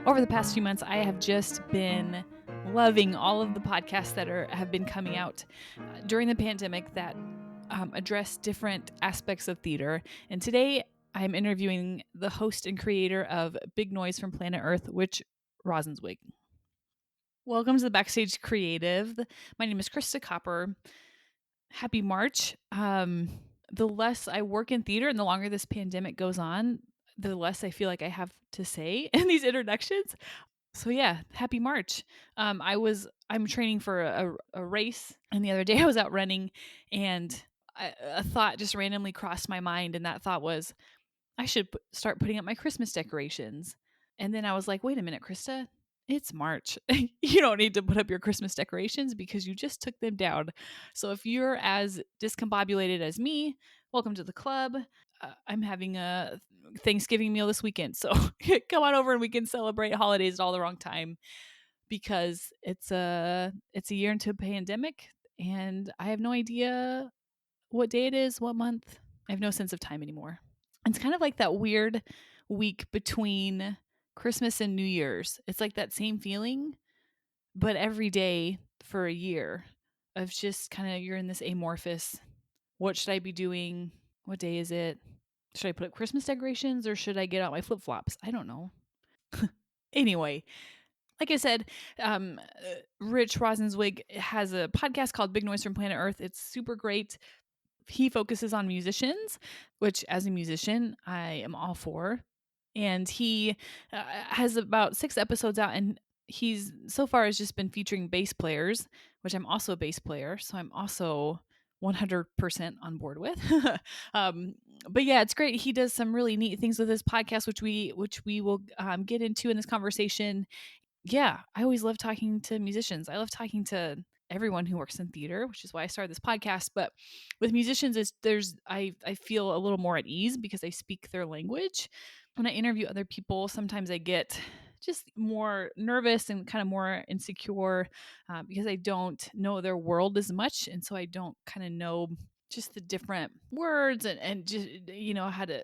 Over the past few months, I have just been loving all of the podcasts that have been coming out during the pandemic that address different aspects of theater. And today, I'm interviewing the host and creator of Big Noise from Planet Earth, Rosenzweig. Welcome to the Backstage Creative. My name is Krista Copper. Happy March. The less I work in theater and the longer this pandemic goes on, the less I feel like I have to say in these introductions. So yeah, happy March. I'm training for a race, and the other day I was out running, and a thought just randomly crossed my mind, and that thought was, I should start putting up my Christmas decorations. And then I was like, wait a minute, Krista, it's March. You don't need to put up your Christmas decorations because you just took them down. So if you're as discombobulated as me, welcome to the club. I'm having a Thanksgiving meal this weekend. So come on over and we can celebrate holidays at all the wrong time, because it's a year into a pandemic and I have no idea what day it is, what month. I have no sense of time anymore. It's kind of like that weird week between Christmas and New Year's. It's like that same feeling, but every day for a year of just kind of, you're in this amorphous, what should I be doing? What day is it? Should I put up Christmas decorations or should I get out my flip-flops? I don't know. Anyway, like I said, Rich Rosenzweig has a podcast called Big Noise from Planet Earth. It's super great. He focuses on musicians, which as a musician, I am all for. And he has about 6 episodes out, and he's so far has just been featuring bass players, which I'm also a bass player. So I'm also 100% on board with. But yeah, it's great. He does some really neat things with his podcast, which we will get into in this conversation. Yeah, I always love talking to musicians. I love talking to everyone who works in theater, which is why I started this podcast. But with musicians, I feel a little more at ease because I speak their language. When I interview other people, sometimes I get just more nervous and kind of more insecure because I don't know their world as much, and so I don't kind of know just the different words and just how to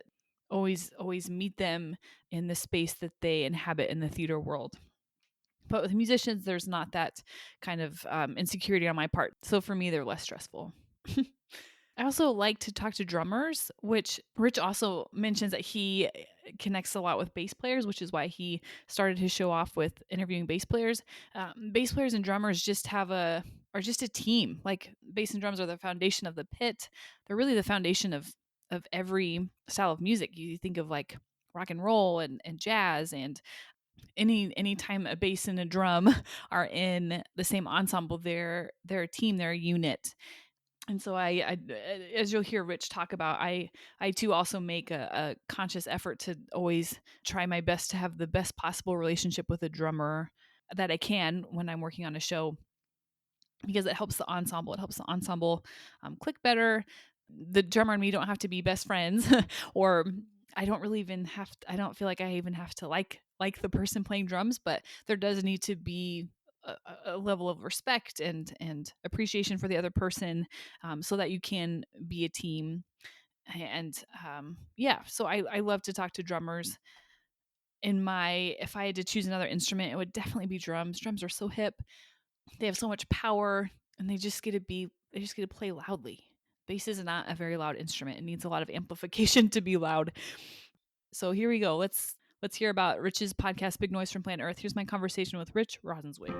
always meet them in the space that they inhabit in the theater world. But with musicians, there's not that kind of insecurity on my part. So for me, they're less stressful. I also like to talk to drummers, which Rich also mentions that he connects a lot with bass players, which is why he started his show off with interviewing bass players. Bass players and drummers are just a team. Like, bass and drums are the foundation of the pit. They're really the foundation of every style of music. You think of like rock and roll and jazz, and any time a bass and a drum are in the same ensemble, they're a team, they're a unit. And so I as you'll hear Rich talk about, I too also make a conscious effort to always try my best to have the best possible relationship with a drummer that I can when I'm working on a show, because it helps the ensemble. It helps the ensemble click better. The drummer and me don't have to be best friends, or I don't feel like I even have to like the person playing drums, but there does need to be a level of respect and appreciation for the other person, so that you can be a team. And so I love to talk to drummers. If I had to choose another instrument, it would definitely be drums. Drums are so hip. They have so much power, and they just get to play loudly. Bass is not a very loud instrument. It needs a lot of amplification to be loud. So here we go. Let's hear about Rich's podcast, Big Noise from Planet Earth. Here's my conversation with Rich Rosenzweig.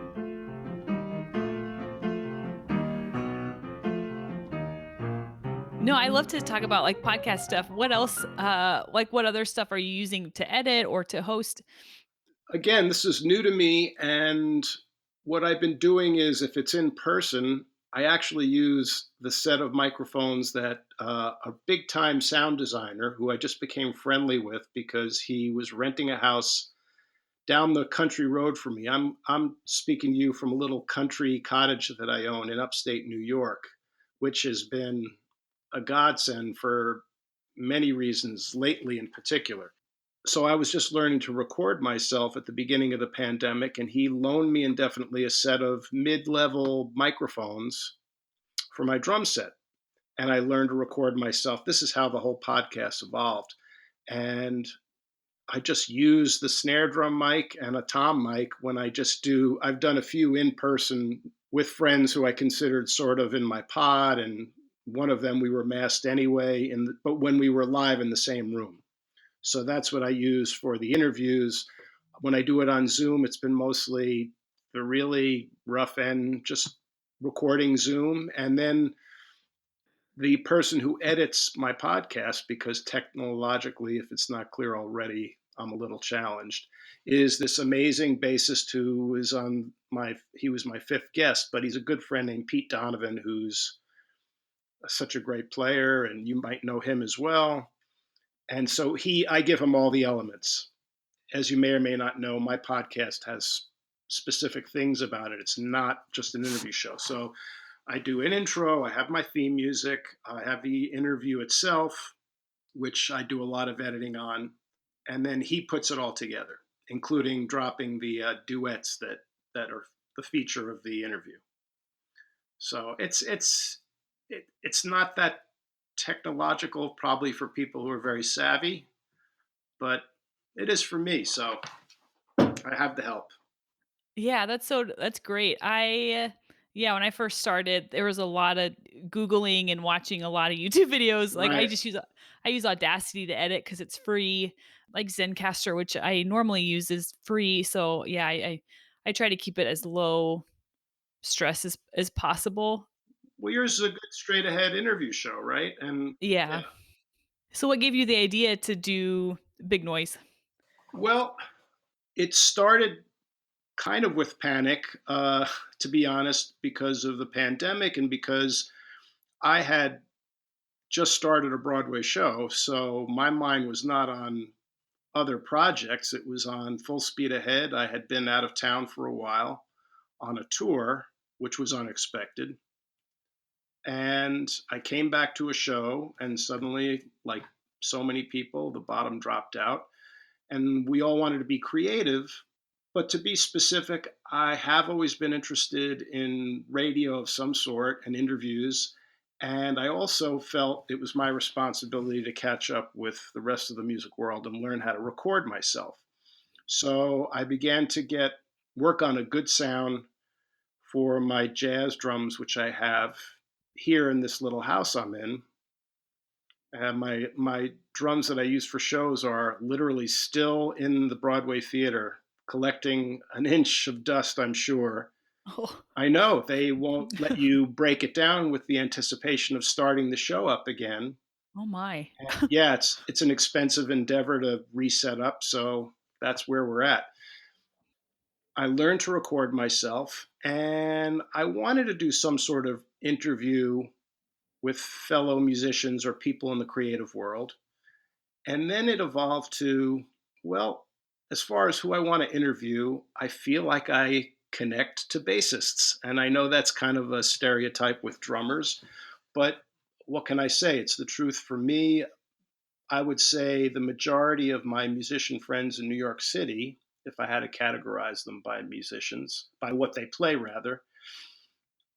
No, I love to talk about like podcast stuff. What else, what other stuff are you using to edit or to host? Again, this is new to me, and what I've been doing is, if it's in person, I actually use the set of microphones that a big time sound designer who I just became friendly with because he was renting a house down the country road from me. I'm speaking to you from a little country cottage that I own in upstate New York, which has been a godsend for many reasons, lately in particular. So I was just learning to record myself at the beginning of the pandemic, and he loaned me indefinitely a set of mid-level microphones for my drum set. And I learned to record myself. This is how the whole podcast evolved. And I just use the snare drum mic and a tom mic when I just do. I've done a few in person with friends who I considered sort of in my pod, and one of them we were masked anyway, but when we were live in the same room. So that's what I use for the interviews. When I do it on Zoom, it's been mostly the really rough end, just recording Zoom. And then the person who edits my podcast, because technologically, if it's not clear already, I'm a little challenged, is this amazing bassist who is on he was my fifth guest, but he's a good friend named Pete Donovan, who's such a great player, and you might know him as well. And so I give him all the elements. As you may or may not know, my podcast has specific things about it. It's not just an interview show. So I do an intro, I have my theme music, I have the interview itself, which I do a lot of editing on, and then he puts it all together, including dropping the duets that are the feature of the interview. So it's not that technological, probably for people who are very savvy, but it is for me. So I have the help. Yeah, that's great. Yeah, when I first started, there was a lot of googling and watching a lot of YouTube videos. Like Right. I use Audacity to edit cuz it's free. Like Zencaster, which I normally use, is free. So, yeah, I try to keep it as low stress as possible. Well, yours is a good straight ahead interview show, right? And Yeah. yeah. So what gave you the idea to do Big Noise? Well, it started kind of with panic, to be honest, because of the pandemic and because I had just started a Broadway show. So my mind was not on other projects, it was on full speed ahead. I had been out of town for a while on a tour, which was unexpected. And I came back to a show, and suddenly, like so many people, the bottom dropped out. And we all wanted to be creative. But to be specific, I have always been interested in radio of some sort and interviews. And I also felt it was my responsibility to catch up with the rest of the music world and learn how to record myself. So I began to get work on a good sound for my jazz drums, which I have here in this little house I'm in. My drums that I use for shows are literally still in the Broadway theater, collecting an inch of dust, I'm sure. Oh. I know they won't let you break it down with the anticipation of starting the show up again. Oh my. And yeah, it's an expensive endeavor to reset up, so that's where we're at. I learned to record myself, and I wanted to do some sort of interview with fellow musicians or people in the creative world. And then it evolved to, well, as far as who I want to interview, I feel like I connect to bassists. And I know that's kind of a stereotype with drummers, but what can I say? It's the truth for me. I would say the majority of my musician friends in New York City, if I had to categorize them by musicians, by what they play rather,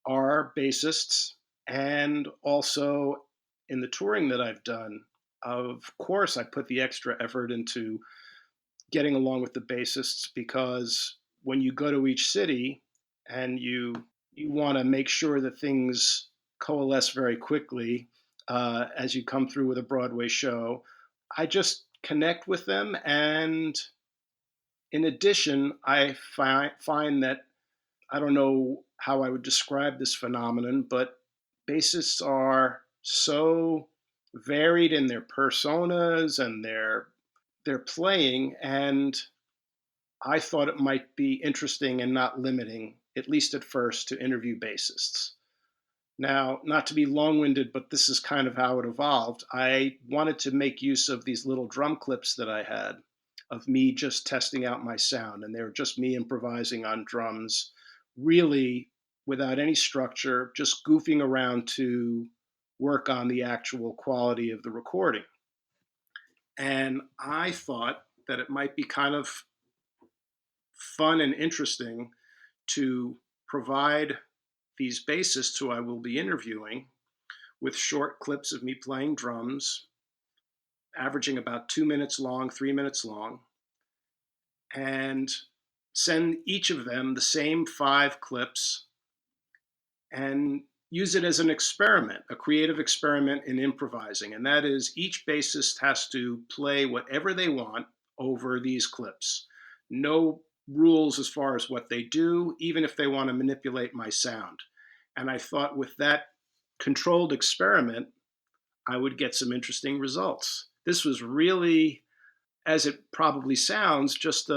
are bassists. And also in the touring that I've done, of course, I put the extra effort into getting along with the bassists because when you go to each city and you want to make sure that things coalesce very quickly as you come through with a Broadway show, I just connect with them. And in addition, find that I don't know how I would describe this phenomenon, but bassists are so varied in their personas and their playing, and I thought it might be interesting and not limiting, at least at first, to interview bassists. Now, not to be long winded, but this is kind of how it evolved. I wanted to make use of these little drum clips that I had of me just testing out my sound. And they were just me improvising on drums, really without any structure, just goofing around to work on the actual quality of the recording. And I thought that it might be kind of fun and interesting to provide these bassists who I will be interviewing with short clips of me playing drums averaging about 2 minutes long, 3 minutes long, and send each of them the same 5 clips and use it as an experiment, a creative experiment in improvising. And that is each bassist has to play whatever they want over these clips. No rules as far as what they do, even if they want to manipulate my sound. And I thought with that controlled experiment, I would get some interesting results. This was really, as it probably sounds, just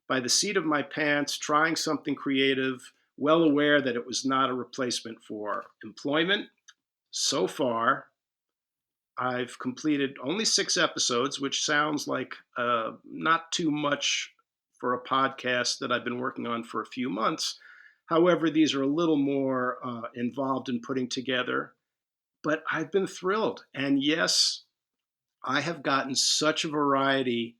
by the seat of my pants, trying something creative, well aware that it was not a replacement for employment. So far, I've completed only 6 episodes, which sounds like not too much for a podcast that I've been working on for a few months. However, these are a little more involved in putting together, but I've been thrilled. And yes, I have gotten such a variety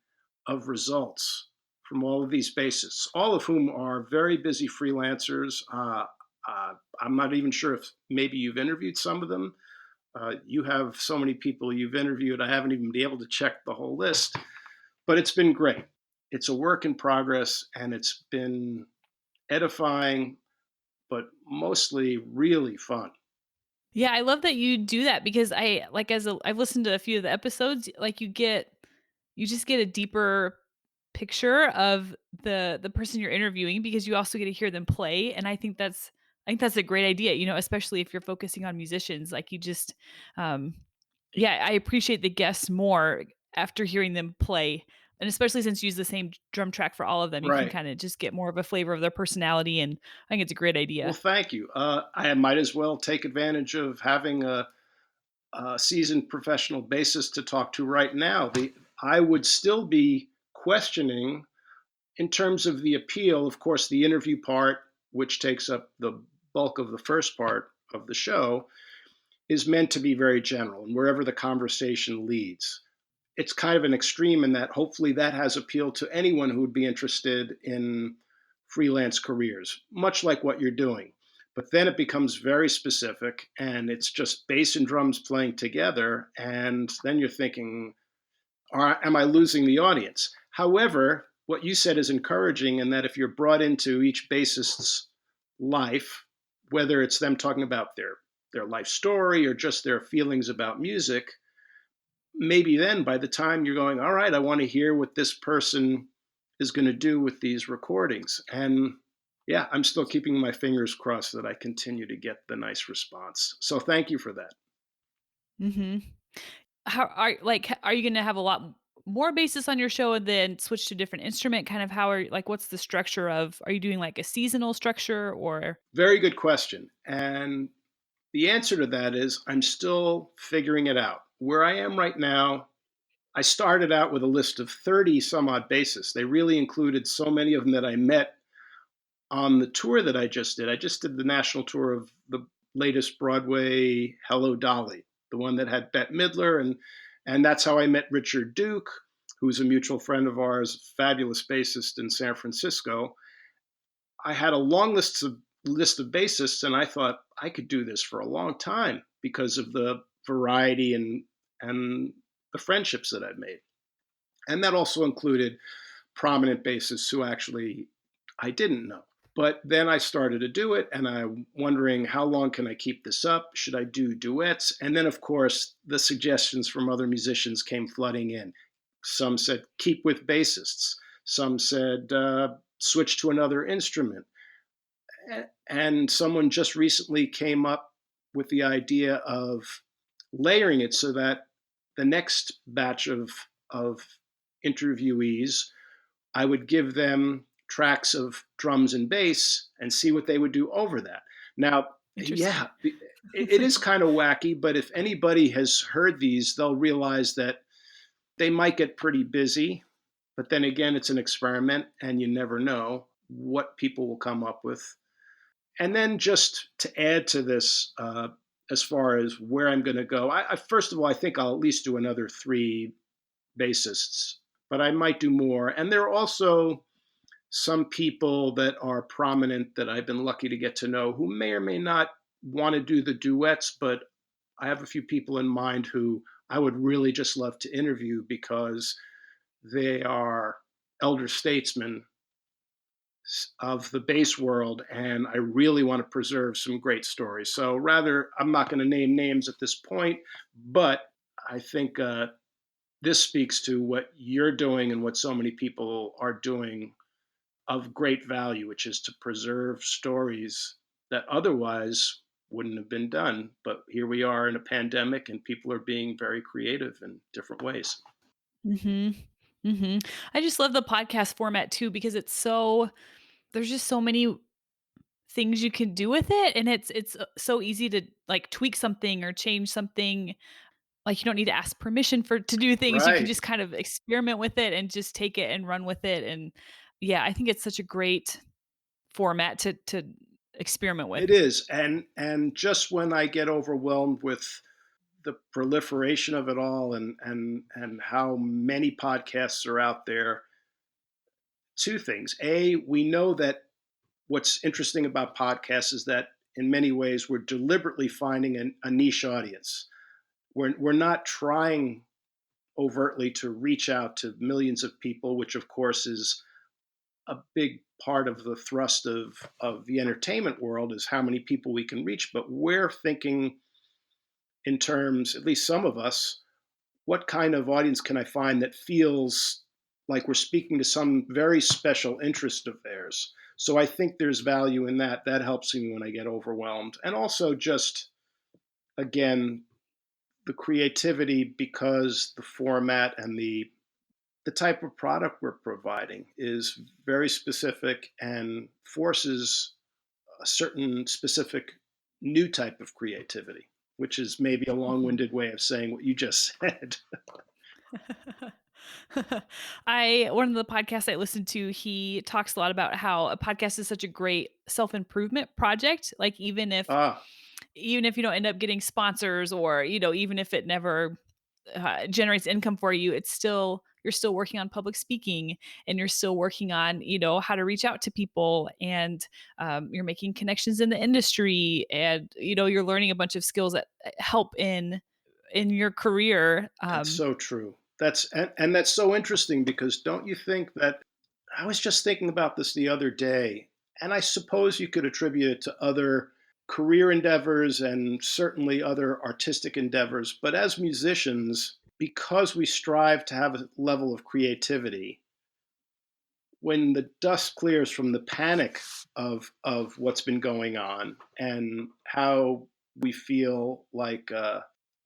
of results from all of these bassists, all of whom are very busy freelancers. I'm not even sure if maybe you've interviewed some of them. You have so many people you've interviewed, I haven't even been able to check the whole list, but it's been great. It's a work in progress, and it's been edifying, but mostly really fun. Yeah, I love that you do that because I've listened to a few of the episodes, like you just get a deeper picture of the person you're interviewing because you also get to hear them play, and I think that's a great idea, especially if you're focusing on musicians, like you just um yeah, I appreciate the guests more after hearing them play, and especially since you use the same drum track for all of them, you can Right. kinda just get more of a flavor of their personality, and I think it's a great Well, idea. thank you. I might as well take advantage of having a seasoned professional bassist to talk to right now. I would still be questioning in terms of the appeal. Of course, the interview part, which takes up the bulk of the first part of the show, is meant to be very general and wherever the conversation leads. It's kind of an extreme in that hopefully that has appeal to anyone who would be interested in freelance careers, much like what you're doing. But then it becomes very specific and it's just bass and drums playing together. And then you're thinking, am I losing the audience? However, what you said is encouraging in that if you're brought into each bassist's life, whether it's them talking about their life story or just their feelings about music, maybe then by the time you're going, all right, I want to hear what this person is going to do with these recordings. And yeah, I'm still keeping my fingers crossed that I continue to get the nice response. So thank you for that. Mhm. Are you gonna have a lot more bases on your show and then switch to a different instrument? Kind of how are like, what's the structure of are you doing, like, a seasonal structure or Very good question. And the answer to that is I'm still figuring it out. Where I am right now, I started out with a list of 30 some odd bassists. They really included so many of them that I met on the tour that I just did. I just did the national tour of the latest Broadway Hello Dolly, the one that had Bette Midler, and that's how I met Richard Duke, who's a mutual friend of ours, fabulous bassist in San Francisco. I had a long list of bassists, and I thought I could do this for a long time because of the variety and the friendships that I've made. And that also included prominent bassists who actually I didn't know. But then I started to do it, and I'm wondering how long can I keep this up? Should I do duets? And then, of course, the suggestions from other musicians came flooding in. Some said keep with bassists. Some said switch to another instrument. And someone just recently came up with the idea of layering it so that the next batch of interviewees, I would give them tracks of drums and bass and see what they would do over that. Now, interesting? yeah, it is kind of wacky, but if anybody has heard these, they'll realize that they might get pretty busy. But then again, it's an experiment and you never know what people will come up with. And then just to add to this, as far as where I'm going to go, first of all, I think I'll at least do another 3 bassists, but I might do more. And there are also some people that are prominent that I've been lucky to get to know who may or may not want to do the duets, but I have a few people in mind who I would really just love to interview because they are elder statesmen of the bass world, and I really want to preserve some great stories. So, rather, I'm not going to name names at this point, but I think this speaks to what you're doing and what so many people are doing of great value, which is to preserve stories that otherwise wouldn't have been done. But here we are in a pandemic, and people are being very creative in different ways. Mhm. Mhm. I just love the podcast format too because it's so there's just so many things you can do with it, and it's so easy to, like, tweak something or change something. Like, you don't need to ask permission for to do things. You can Right. just kind of experiment with it and just take it and run with it, and yeah, I think it's such a great format to experiment with. It is. And just when I get overwhelmed with the proliferation of it all and how many podcasts are out there, two things. A, we know that what's interesting about podcasts is that in many ways we're deliberately finding a niche audience. We're not trying overtly to reach out to millions of people, which of course is a big part of the thrust of the entertainment world is how many people we can reach. But we're thinking in terms, at least some of us, what kind of audience can I find that feels like we're speaking to some very special interest of theirs? So I think there's value in that. That helps me when I get overwhelmed. And also just again, the creativity because the format and the type of product we're providing is very specific and forces a certain specific new type of creativity, which is maybe a long Mhm. winded way of saying what you just said. I one of the podcasts I listened to, he talks a lot about how a podcast is such a great self-improvement project. Like, Ah, even if you don't end up getting sponsors, or, even if it never generates income for you, it's still you're still working on public speaking, and you're still working on, how to reach out to people, and you're making connections in the industry, and you're learning a bunch of skills that help in your career. that's so true. And that's so interesting because don't you think that I was just thinking about this the other day, and I suppose you could attribute it to other career endeavors and certainly other artistic endeavors. But as musicians, because we strive to have a level of creativity, when the dust clears from the panic of what's been going on and how we feel like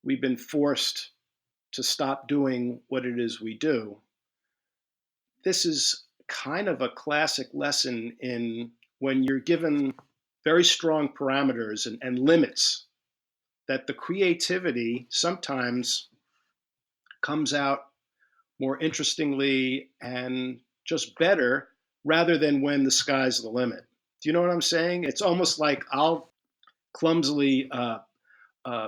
we've been forced to stop doing what it is we do, this is kind of a classic lesson in when you're given very strong parameters and limits that the creativity sometimes comes out more interestingly and just better rather than when the sky's the limit. Do you know what I'm saying? It's almost like I'll clumsily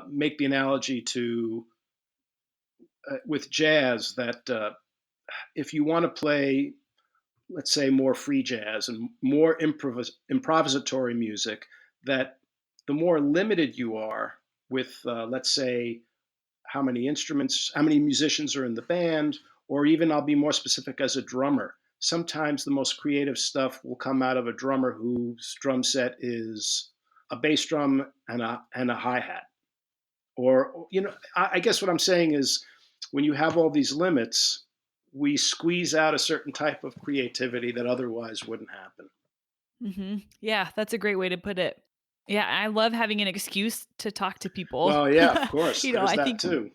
make the analogy to with jazz that if you want to play, let's say, more free jazz and more improvisatory music, that the more limited you are with, let's say, how many instruments, how many musicians are in the band, or even I'll be more specific as a drummer. Sometimes the most creative stuff will come out of a drummer whose drum set is a bass drum and a hi hat. Or I guess what I'm saying is when you have all these limits, we squeeze out a certain type of creativity that otherwise wouldn't happen. Yeah, that's a great way to put it. Yeah, I love having an excuse to talk to people. Well, yeah, of course. There's I that think too.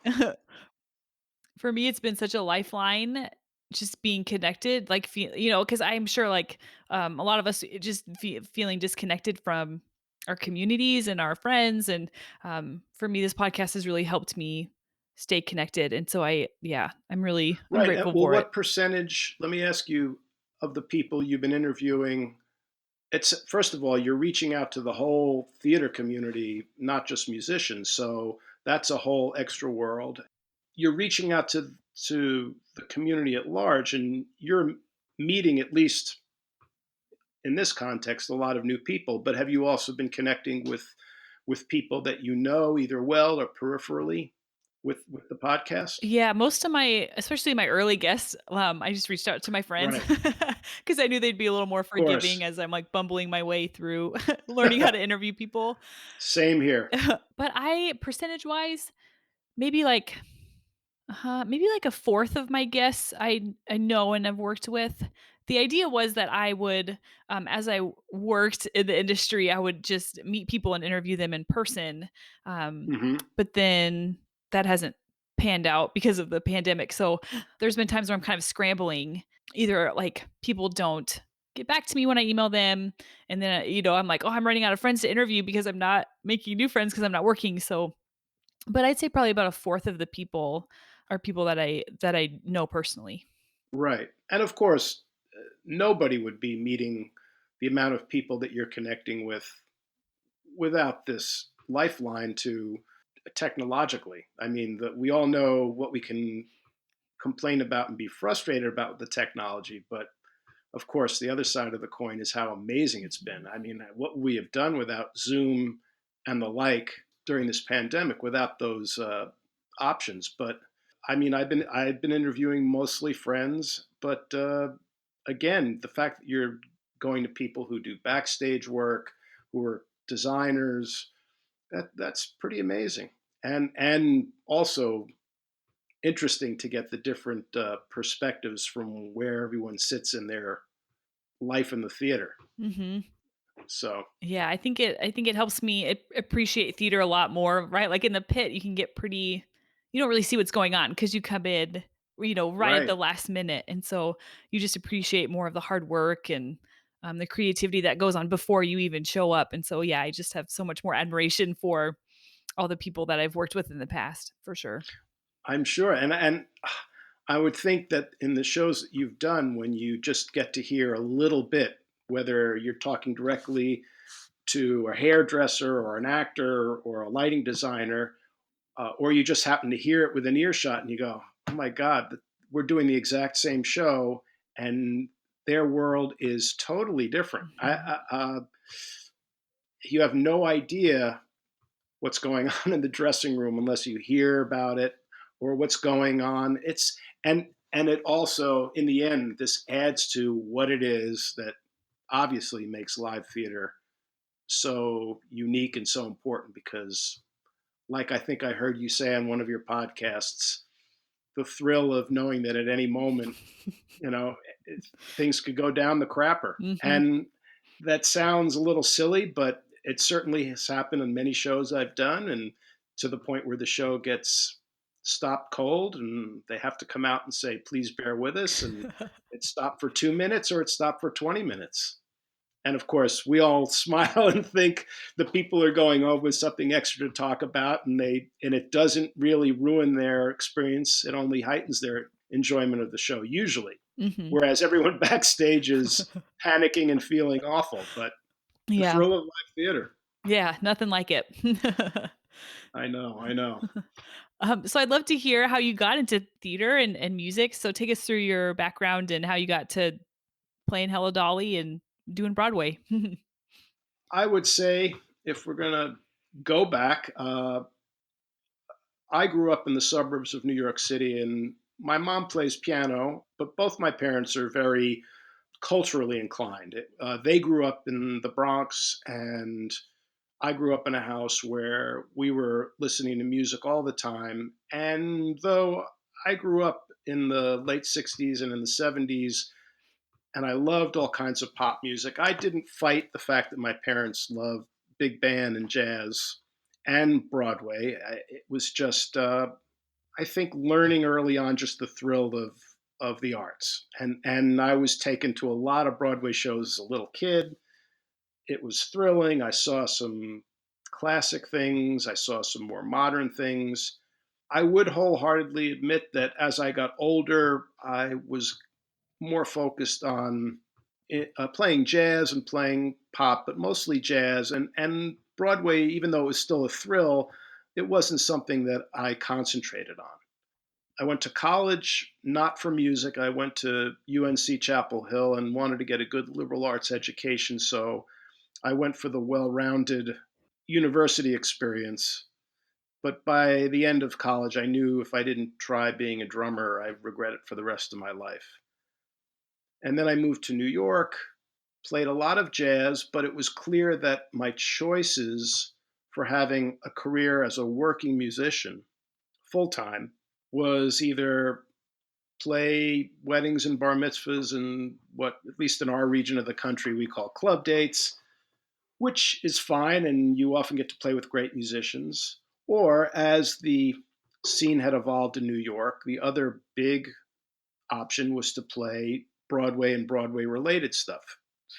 for me, it's been such a lifeline just being connected, like, because I'm sure, like, a lot of us just feeling disconnected from our communities and our friends. And for me, this podcast has really helped me stay connected. And so I'm Right. grateful Well, for it. what percentage, let me ask you, of the people you've been interviewing, it's first of all, you're reaching out to the whole theater community, not just musicians. So that's a whole extra world. You're reaching out to the community at large, and you're meeting, at least in this context, a lot of new people. But have you also been connecting with people that you know either well or peripherally? with the podcast? Yeah, most of my especially my early guests, I just reached out to my friends Right. because I knew they'd be a little more Of course. forgiving as I'm, like, bumbling my way through learning how to interview people. Same here. But I percentage-wise, maybe, maybe, like, a fourth of my guests I know and have worked with. The idea was that I would, as I worked in the industry, I would just meet people and interview them in person, um, Mhm. but then that hasn't panned out because of the pandemic, so there's been times where I'm kind of scrambling. Either, like, people don't get back to me when I email them, and then, I'm like, "Oh, I'm running out of friends to interview because I'm not making new friends because 'cause I'm not working," so but I'd say probably about a fourth of the people are people that I know personally. Right. And of course, nobody would be meeting the amount of people that you're connecting with without this lifeline to technologically. I mean, we all know what we can complain about and be frustrated about with the technology, but of course, the other side of the coin is how amazing it's been. Mhm. I mean, what we have done without Zoom and the like during this pandemic, without those options. But I mean, I've been interviewing mostly friends, but again, the fact that you're going to people who do backstage work, who are designers, that's pretty amazing, and also interesting to get the different perspectives from where everyone sits in their life in the theater. Mhm. So Yeah, I think it helps me appreciate theater a lot more, right? Like in the pit, you can get pretty you don't really see what's going on because you come in, right at right, the last minute, and so you just appreciate more of the hard work and, the creativity that goes on before you even show up, and so, yeah, I just have so much more admiration for all the people that I've worked with in the past, for sure. I'm sure, and I would think that in the shows that you've done, when you just get to hear a little bit, whether you're talking directly to a hairdresser or an actor or a lighting designer, or you just happen to hear it with an earshot, and you go, "Oh my God, we're doing the exact same show, and their world is totally different." Mhm. You have no idea what's going on in the dressing room unless you hear about it or what's going on. And it also, in the end, this adds to what it is that obviously makes live theater so unique and so important because, like I think I heard you say on one of your podcasts, the thrill of knowing that at any moment, you know, things could go down the crapper. Mhm. And that sounds a little silly, but it certainly has happened in many shows I've done, and to the point where the show gets stopped cold and they have to come out and say, please bear with us. And it stopped for 2 minutes or it stopped for 20 minutes. And of course, we all smile and think the people are going over with something extra to talk about, and it doesn't really ruin their experience. It only heightens their enjoyment of the show, usually. Mhm. Whereas everyone backstage is panicking and feeling awful. But the Yeah. thrill of live theater. Yeah, nothing like it. I know, I know. So I'd love to hear how you got into theater and music. So take us through your background and how you got to playing Hello Dolly and doing Broadway. I would say if we're gonna go back, I grew up in the suburbs of New York City, and my mom plays piano, but both my parents are very culturally inclined. They grew up in the Bronx, and I grew up in a house where we were listening to music all the time. And though I grew up in the late 60s and in the 70s, and I loved all kinds of pop music, I didn't fight the fact that my parents loved big band and jazz and Broadway. It was just, I think, learning early on just the thrill of the arts. And I was taken to a lot of Broadway shows as a little kid. It was thrilling. I saw some classic things. I saw some more modern things. I would wholeheartedly admit that as I got older, I was more focused on playing jazz and playing pop, but mostly jazz. And Broadway, even though it was still a thrill, it wasn't something that I concentrated on. I went to college not for music. I went to UNC Chapel Hill and wanted to get a good liberal arts education. So I went for the well rounded university experience. But by the end of college, I knew if I didn't try being a drummer, I'd regret it for the rest of my life. And then I moved to New York, played a lot of jazz, but it was clear that my choices for having a career as a working musician full time was either play weddings and bar mitzvahs and what, at least in our region of the country, we call club dates, which is fine. And you often get to play with great musicians. Or as the scene had evolved in New York, the other big option was to play Broadway and Broadway related stuff,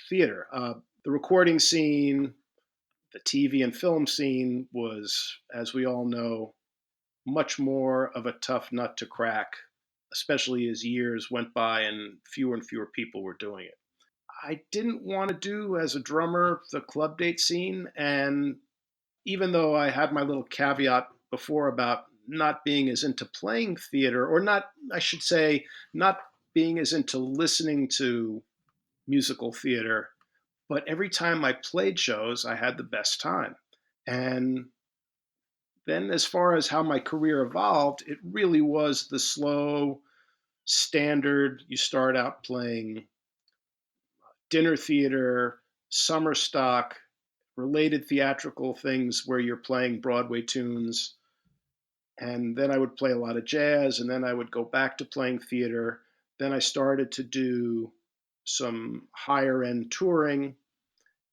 theater. The recording scene, the TV and film scene was, as we all know, much more of a tough nut to crack, especially as years went by and fewer people were doing it. I didn't want to do as a drummer the club date scene. And even though I had my little caveat before about not being as into playing theater, or not, I should say, not being as into listening to musical theater, but every time I played shows, I had the best time. And then, as far as how my career evolved, it really was the slow, standard. You start out playing dinner theater, summer stock, related theatrical things where you're playing Broadway tunes. And then I would play a lot of jazz, and then I would go back to playing theater. Then I started to do some higher end touring,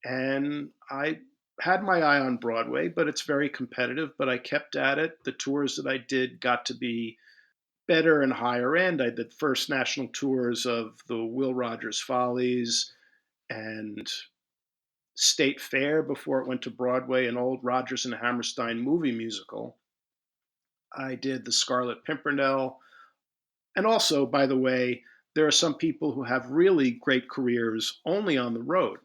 and I had my eye on Broadway, but it's very competitive. But I kept at it. The tours that I did got to be better and higher end. I did first national tours of the Will Rogers Follies and State Fair before it went to Broadway, an old Rodgers and Hammerstein movie musical. I did the Scarlet Pimpernel. And also, by the way, there are some people who have really great careers only on the road.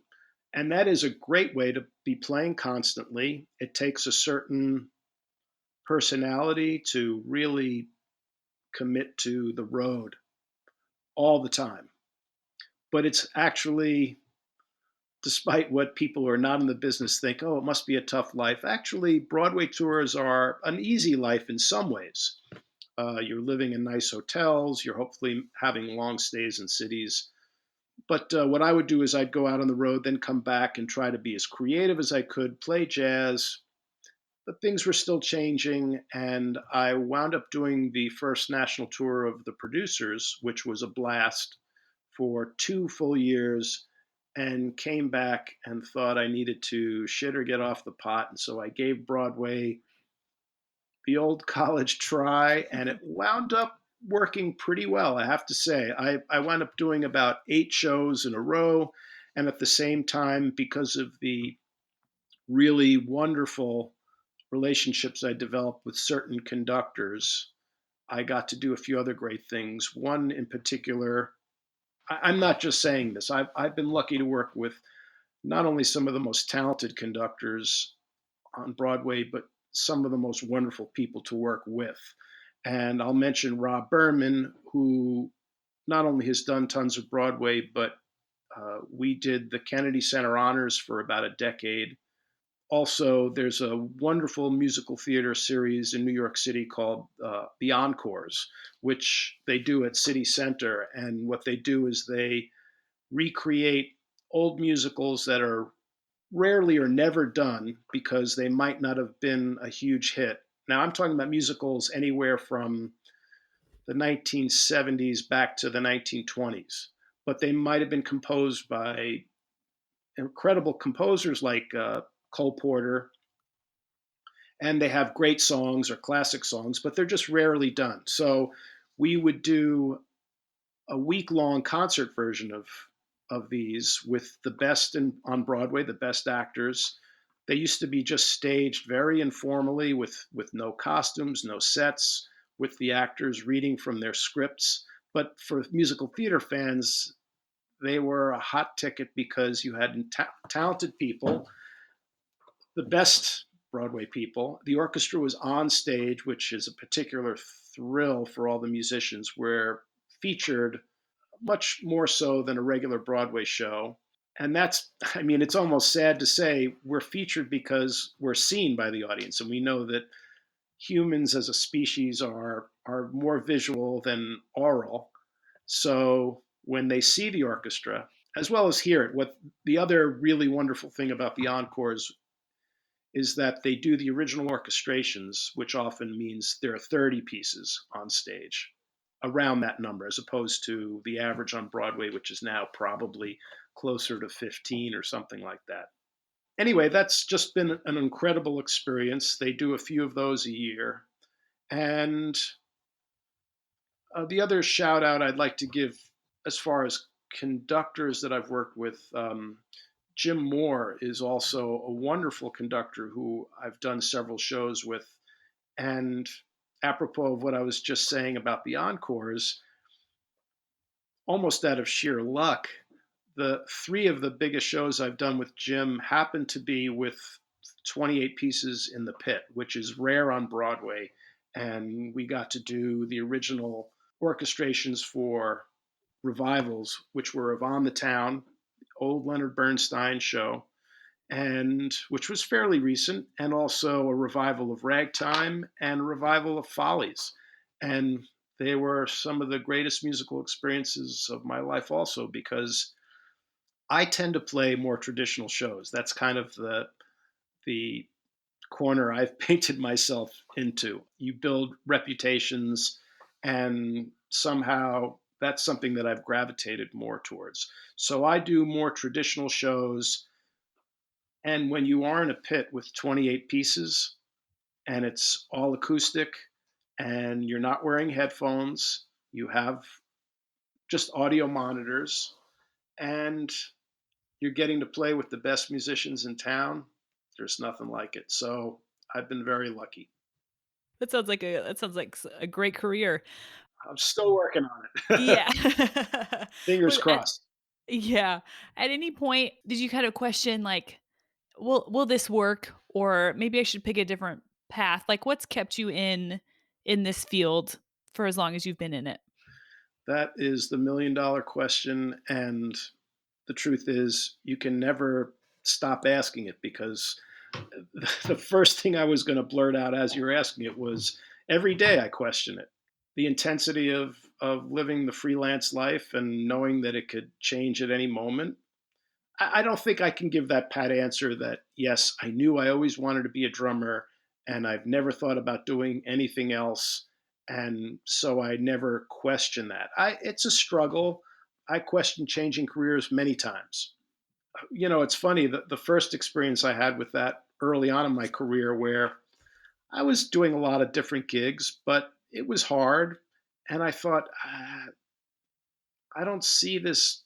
And that is a great way to be playing constantly. It takes a certain personality to really commit to the road all the time. But it's actually, despite what people who are not in the business think, oh, it must be a tough life. Actually, Broadway tours are an easy life in some ways. You're living in nice hotels. You're hopefully having long stays in cities. But what I would do is I'd go out on the road, then come back and try to be as creative as I could, play jazz. But things were still changing, and I wound up doing the first national tour of the producers, which was a blast for 2 full years, and came back and thought I needed to shit or get off the pot. And so I gave Broadway the old college try, and it wound up working pretty well, I have to say. I wound up doing about 8 shows in a row. And at the same time, because of the really wonderful relationships I developed with certain conductors, I got to do a few other great things. One in particular, I'm not just saying this, I've been lucky to work with not only some of the most talented conductors on Broadway, but some of the most wonderful people to work with. And I'll mention Rob Berman, who not only has done tons of Broadway, but we did the Kennedy Center Honors for about a decade. Also, there's a wonderful musical theater series in New York City called The Encores, which they do at City Center. And what they do is they recreate old musicals that are rarely or never done because they might not have been a huge hit. Now, I'm talking about musicals anywhere from the 1970s back to the 1920s, but they might have been composed by incredible composers like Cole Porter, and they have great songs or classic songs, but they're just rarely done. So we would do a week-long concert version of these with the best on Broadway, the best actors. They used to be just staged very informally with no costumes, no sets, with the actors reading from their scripts. But for musical theater fans, they were a hot ticket because you had talented people, the best Broadway people. The orchestra was on stage, which is a particular thrill for all the musicians. We're featured much more so than a regular Broadway show. And that's, I mean, it's almost sad to say we're featured because we're seen by the audience. And we know that humans as a species are more visual than oral. So when they see the orchestra, as well as hear it, what the other really wonderful thing about the encores is that they do the original orchestrations, which often means there are 30 pieces on stage, around that number, as opposed to the average on Broadway, which is now probably closer to 15 or something like that. Anyway, that's just been an incredible experience. They do a few of those a year. And the other shout out I'd like to give, as far as conductors that I've worked with, Jim Moore is also a wonderful conductor who I've done several shows with. And apropos of what I was just saying about the encores, almost out of sheer luck, the three of the biggest shows I've done with Jim happen to be with 28 pieces in the pit, which is rare on Broadway. And we got to do the original orchestrations for revivals, which were of On the Town, old Leonard Bernstein show, and which was fairly recent, and also a revival of Ragtime and a revival of Follies. And they were some of the greatest musical experiences of my life, also because I tend to play more traditional shows. That's kind of the corner I've painted myself into. You build reputations, and somehow that's something that I've gravitated more towards. So I do more traditional shows. And when you are in a pit with 28 pieces and it's all acoustic and you're not wearing headphones, you have just audio monitors, and you're getting to play with the best musicians in town, there's nothing like it. So I've been very lucky. That sounds like a great career. I'm still working on it. Yeah. Fingers Was at crossed. Yeah. At any point, did you kind of question, like, will this work? Or maybe I should pick a different path? Like, what's kept you in this field for as long as you've been in it? That is the $1 million question. And the truth is, you can never stop asking it, because the first thing I was going to blurt out as you were asking it was every day I question it. The intensity of living the freelance life and knowing that it could change at any moment. I don't think I can give that pat answer that, yes, I knew I always wanted to be a drummer and I've never thought about doing anything else. And so I never question that. It's a struggle. I question changing careers many times. It's funny that the first experience I had with that early on in my career, where I was doing a lot of different gigs, but it was hard. And I thought, I don't see this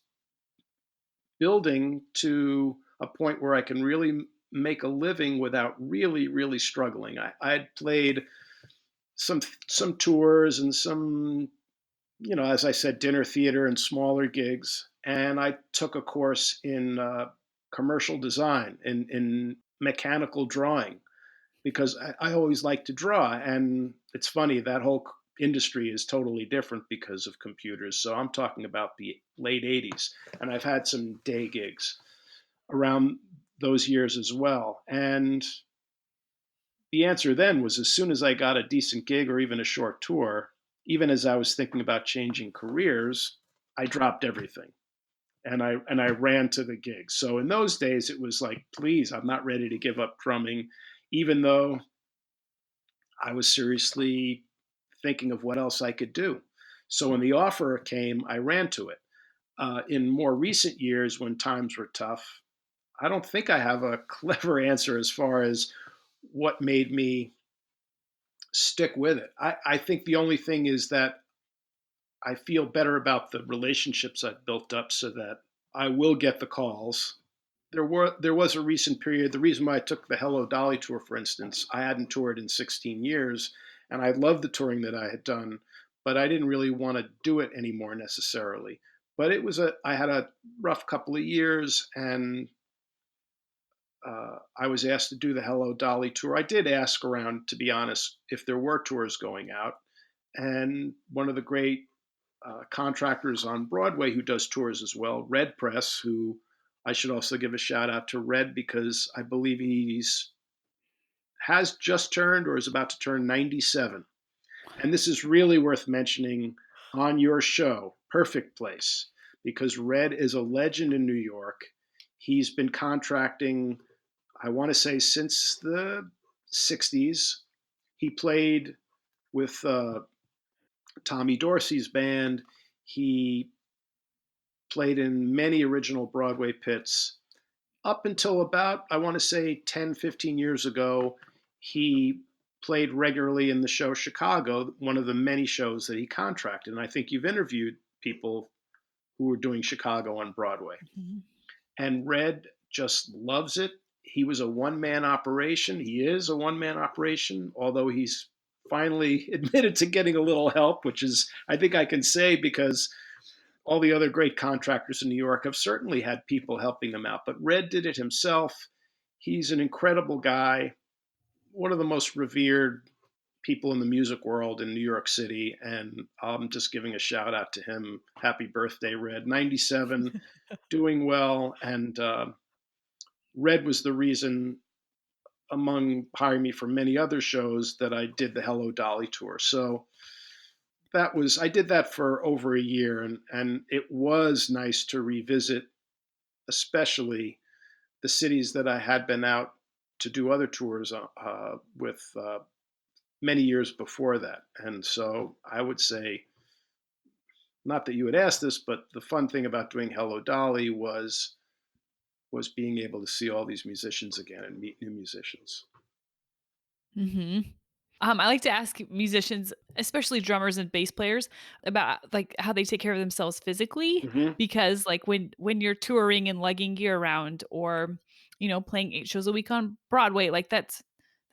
building to a point where I can really make a living without really, really struggling. I'd played some some tours and some, as I said, dinner theater and smaller gigs. And I took a course in commercial design, in mechanical drawing, because I always liked to draw. And it's funny, that whole industry is totally different because of computers. So I'm talking about the late 80s. And I've had some day gigs around those years as well. And the answer then was, as soon as I got a decent gig or even a short tour, even as I was thinking about changing careers, I dropped everything and I ran to the gigs. So in those days, it was like, please, I'm not ready to give up drumming, even though I was seriously thinking of what else I could do. So when the offer came, I ran to it. In more recent years, when times were tough, I don't think I have a clever answer as far as what made me stick with it. I think the only thing is that I feel better about the relationships I've built up, so that I will get the calls. There was a recent period. The reason why I took the Hello Dolly tour, for instance, I hadn't toured in 16 years, and I loved the touring that I had done, but I didn't really want to do it anymore necessarily. But I had a rough couple of years, and I was asked to do the Hello Dolly tour. I did ask around, to be honest, if there were tours going out. And one of the great contractors on Broadway who does tours as well, Red Press, who I should also give a shout out to Red, because I believe he's has just turned or is about to turn 97. And this is really worth mentioning on your show, Perfect Place, because Red is a legend in New York. He's been contracting, I want to say, since the 60s. He played with Tommy Dorsey's band. He played in many original Broadway pits. Up until about, I want to say, 10, 15 years ago, he played regularly in the show Chicago, one of the many shows that he contracted. And I think you've interviewed people who were doing Chicago on Broadway. Mhm. And Red just loves it. He was a one man operation. He is a one man operation, although he's finally admitted to getting a little help, which is, I think I can say, because all the other great contractors in New York have certainly had people helping them out. But Red did it himself. He's an incredible guy, one of the most revered people in the music world in New York City. And I'm just giving a shout out to him. Happy birthday, Red. 97, doing well. And Red was the reason, among hiring me for many other shows, that I did the Hello Dolly tour. So I did that for over a year, and it was nice to revisit, especially the cities that I had been out to do other tours with many years before that. And so I would say, not that you would ask this, but the fun thing about doing Hello Dolly was being able to see all these musicians again and meet new musicians. Mhm. I like to ask musicians, especially drummers and bass players, about like how they take care of themselves physically Hmm. because like when you're touring and lugging gear around or playing 8 shows a week on Broadway, like that's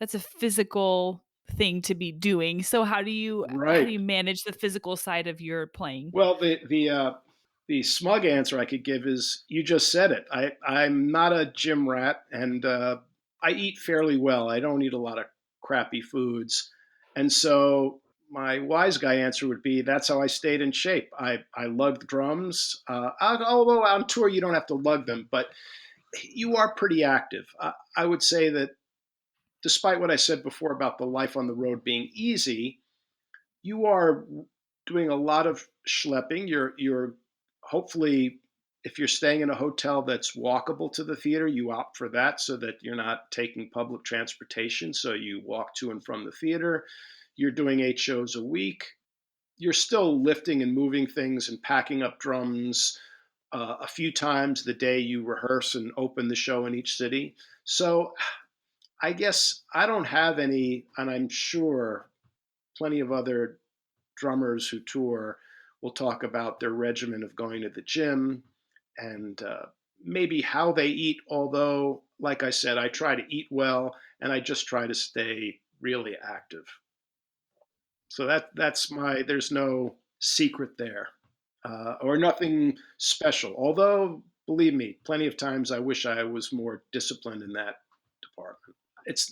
a physical thing to be doing. So how do Right. you manage the physical side of your playing? Well, the smug answer I could give is you just said it. I'm not a gym rat, and I eat fairly well. I don't eat a lot of crappy foods, and so my wise guy answer would be that's how I stayed in shape. I lugged drums. Although on tour you don't have to lug them, but you are pretty active. I would say that despite what I said before about the life on the road being easy, you are doing a lot of schlepping. You're hopefully, if you're staying in a hotel that's walkable to the theater, you opt for that so that you're not taking public transportation. So you walk to and from the theater. You're doing 8 shows a week. You're still lifting and moving things and packing up drums a few times the day you rehearse and open the show in each city. So I guess I don't have any, and I'm sure plenty of other drummers who tour will talk about their regimen of going to the gym and maybe how they eat. Although, like I said, I try to eat well and I just try to stay really active. So that's my. There's no secret there, or nothing special. Although, believe me, plenty of times I wish I was more disciplined in that department.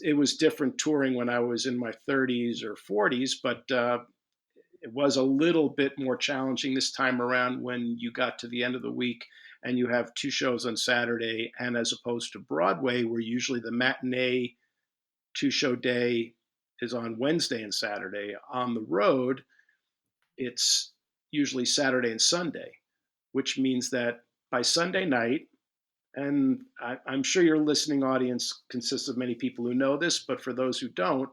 It was different touring when I was in my 30s or 40s, but it was a little bit more challenging this time around when you got to the end of the week and you have 2 shows on Saturday, and as opposed to Broadway, where usually the matinee 2 show day is on Wednesday and Saturday, on the road, it's usually Saturday and Sunday, which means that by Sunday night, and I'm sure your listening audience consists of many people who know this, but for those who don't,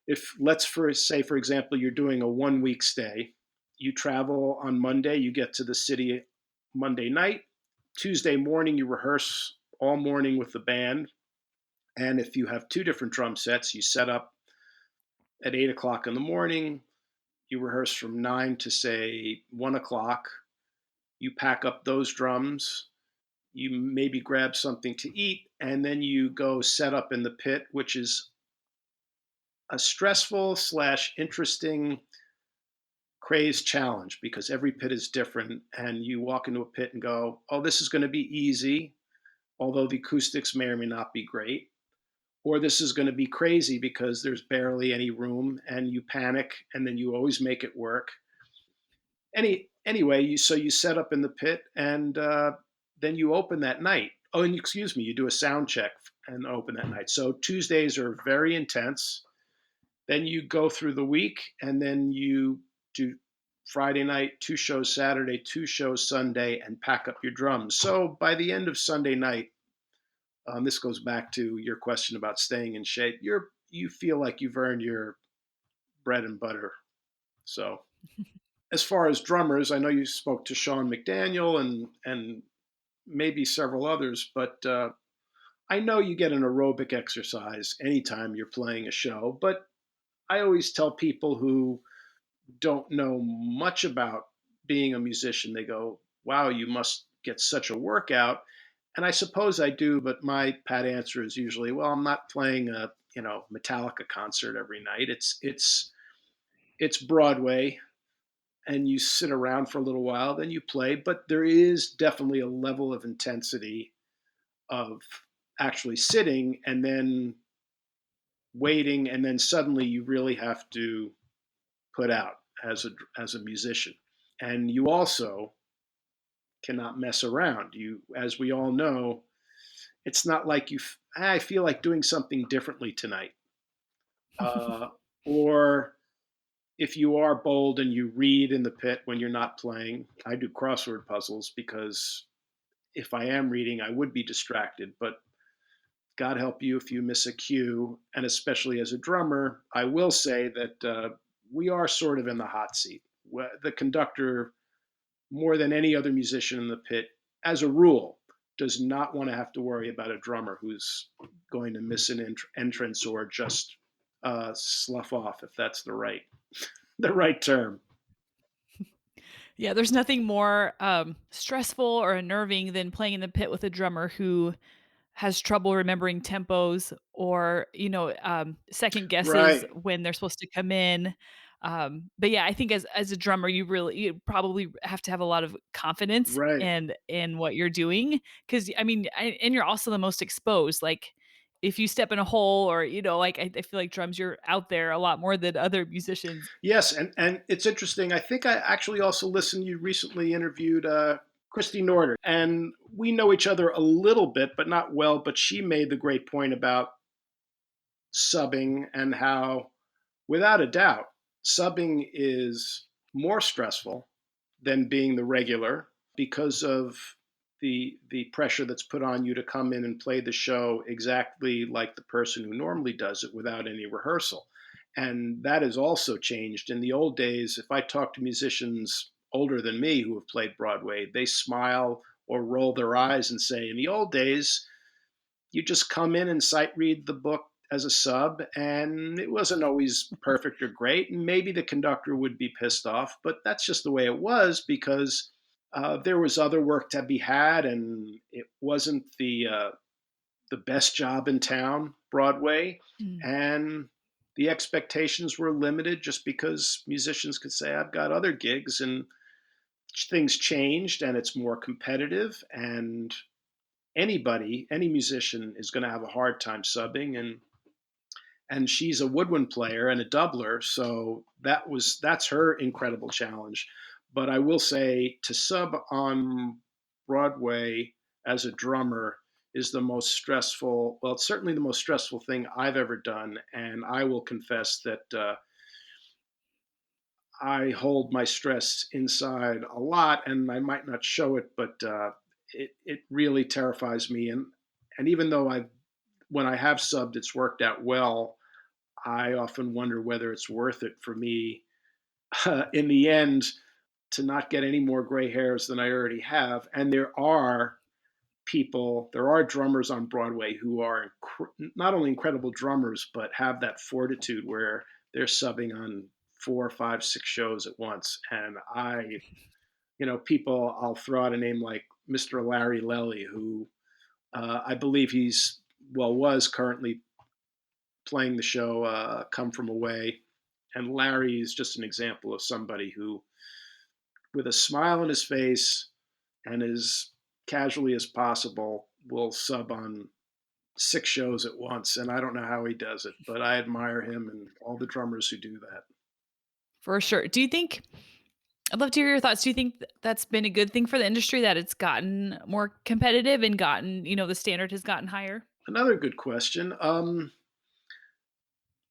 if let's say for example you're doing a 1 week stay, you travel on Monday, you get to the city Monday night, Tuesday morning you rehearse all morning with the band, and if you have 2 different drum sets, you set up at 8 o'clock in the morning, you rehearse from 9 to say 1 o'clock, you pack up those drums, you maybe grab something to eat, and then you go set up in the pit, which is a stressful slash interesting crazed challenge because every pit is different, and you walk into a pit and go, oh, this is going to be easy, although the acoustics may or may not be great, or this is going to be crazy because there's barely any room, and you panic and then you always make it work. Anyway, you set up in the pit, and then you open that night. Oh, and excuse me, you do a sound check and open that night. So Tuesdays are very intense. Then you go through the week, and then you do Friday night, two shows Saturday, two shows Sunday, and pack up your drums. So by the end of Sunday night, this goes back to your question about staying in shape. You feel like you've earned your bread and butter. So as far as drummers, I know you spoke to Sean McDaniel and maybe several others, but I know you get an aerobic exercise anytime you're playing a show. But I always tell people who don't know much about being a musician, they go, "Wow, you must get such a workout." And I suppose I do, but my pat answer is usually, "Well, I'm not playing a Metallica concert every night. It's Broadway, and you sit around for a little while, then you play." But there is definitely a level of intensity of actually sitting and then waiting, and then suddenly you really have to put out as a musician. And you also cannot mess around. You, as we all know, it's not like I feel like doing something differently tonight. Uh, or if you are bold and you read in the pit when you're not playing, I do crossword puzzles because if I am reading, I would be distracted. But God help you if you miss a cue. And especially as a drummer, I will say that we are sort of in the hot seat. The conductor, more than any other musician in the pit, as a rule, does not want to have to worry about a drummer who's going to miss an entrance or just slough off, if that's the right term. Yeah, there's nothing more, stressful or unnerving than playing in the pit with a drummer who has trouble remembering tempos or, second guesses Right, when they're supposed to come in. But yeah, I think as a drummer, you probably have to have a lot of confidence right. in what you're doing because I mean, and you're also the most exposed. Like if you step in a hole or like I feel like drums, you're out there a lot more than other musicians. Yes, and it's interesting. I think I actually also listened. You recently interviewed Christy Norder, and we know each other a little bit, but not well. But she made the great point about subbing and how, without a doubt, subbing is more stressful than being the regular because of the pressure that's put on you to come in and play the show exactly like the person who normally does it without any rehearsal. And that has also changed. In the old days, if I talk to musicians older than me who have played Broadway, they smile or roll their eyes and say, in the old days, you just come in and sight read the book as a sub, and it wasn't always perfect or great. And maybe the conductor would be pissed off, but that's just the way it was because there was other work to be had, and it wasn't the best job in town, Broadway, Mm. and the expectations were limited just because musicians could say, "I've got other gigs," and things changed, and it's more competitive, and any musician is going to have a hard time subbing, and she's a woodwind player and a doubler, so that's her incredible challenge. But I will say to sub on Broadway as a drummer is the most stressful, well, it's certainly the most stressful thing I've ever done, and I will confess that I hold my stress inside a lot, and I might not show it, but it really terrifies me. And even though when I have subbed, it's worked out well. I often wonder whether it's worth it for me in the end to not get any more gray hairs than I already have. And there are drummers on Broadway who are not only incredible drummers, but have that fortitude where they're subbing on four, five, six shows at once. And people, I'll throw out a name like Mr. Larry Lelly, who I believe was currently playing the show Come From Away. And Larry is just an example of somebody who, with a smile on his face and as casually as possible, will sub on six shows at once. And I don't know how he does it, but I admire him and all the drummers who do that. For sure. I'd love to hear your thoughts. Do you think that's been a good thing for the industry that it's gotten more competitive and the standard has gotten higher? Another good question.